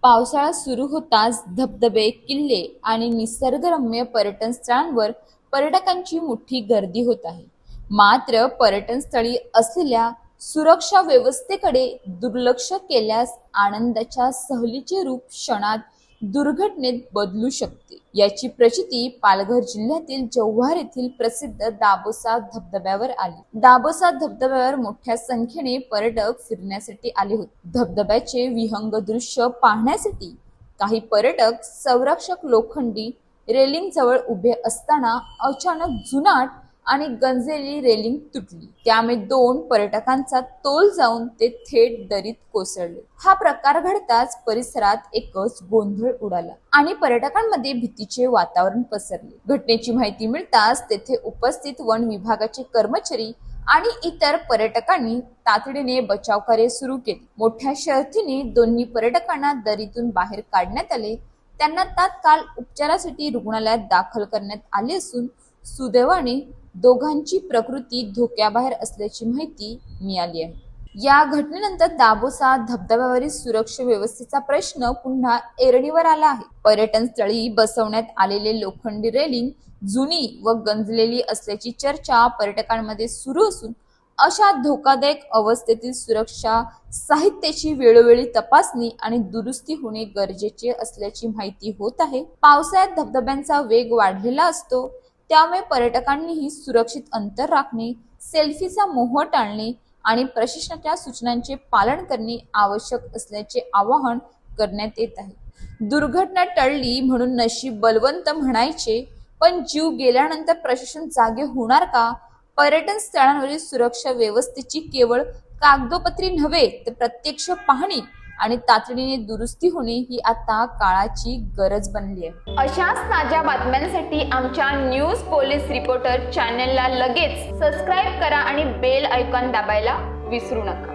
पावसाळा सुरू होताच धबधबे, किल्ले आणि निसर्गरम्य पर्यटन स्थळांवर पर्यटकांची मोठी गर्दी होत आहे. मात्र पर्यटन स्थळी असलेल्या सुरक्षा व्यवस्थेकडे दुर्लक्ष केल्यास आनंदाच्या सहलीचे रूप क्षणात दुर्घटनेत बदलू शकते. याची प्रचिती पालघर जिल्ह्यातील जव्हार येथील प्रसिद्ध दाबोसा धबधब्यावर आली. दाबोसा धबधब्यावर मोठ्या संख्येने पर्यटक फिरण्यासाठी आले होते. धबधब्याचे विहंग दृश्य पाहण्यासाठी काही पर्यटक संरक्षक लोखंडी रेलिंग जवळ उभे असताना अचानक जुनाट आणि गंजलेली रेलिंग तुटली. त्यामुळे 2 पर्यटकांचा तोल जाऊन ते थेट दरीत कोसळले. हा प्रकार घडताच परिसरात एकच गोंधळ उडाला आणि पर्यटकांमध्ये भीतीचे वातावरण पसरले. घटनेची माहिती मिळताच तेथे उपस्थित वन विभागाचे कर्मचारी आणि इतर पर्यटकांनी तातडीने बचावकार्य सुरू केले. मोठ्या शर्थीने दोन्ही पर्यटकांना दरीतून बाहेर काढण्यात आले. त्यांना तात्काळ उपचारासाठी रुग्णालयात दाखल करण्यात आले असून सुदैवाने दोघांची प्रकृती धोक्याबाहेर असल्याची माहिती मिळाली आहे. या घटनेनंतर दाबोसा धबधब्यावरील सुरक्षा व्यवस्थेचा प्रश्न पुन्हा ऐरणीवर आला आहे. पर्यटन स्थळी बसवण्यात आलेले लोखंडी रेलिंग जुनी व गंजलेली असल्याची चर्चा पर्यटकांमध्ये सुरू असून अशा धोकादायक अवस्थेतील सुरक्षा साहित्याची वेळोवेळी तपासणी आणि दुरुस्ती होणे गरजेचे असल्याची माहिती होत आहे. पावसाळ्यात धबधब्यांचा वेग वाढलेला असतो, त्यामुळे पर्यटकांनीही सुरक्षित अंतर राखणे, सेल्फीचा मोह टाळणे आणि प्रशासनाच्या सूचनांचे पालन करणे आवश्यक असल्याचे आवाहन करण्यात येत आहे. दुर्घटना टळली म्हणून नशीब बलवंत म्हणायचे, पण जीव गेल्यानंतर प्रशासन जागे होणार का? पर्यटन स्थळांवरील सुरक्षा व्यवस्थेची केवळ कागदोपत्री नव्हे तर प्रत्यक्ष पाहणी आणि तातडीने दुरुस्ती होणे ही आता काळाची गरज बनली आहे. अशाच ताज्या बातम्यांसाठी आमच्या न्यूज पोलीस रिपोर्टर चॅनलला लगेच सबस्क्राईब करा आणि बेल आयकॉन दाबायला विसरू नका.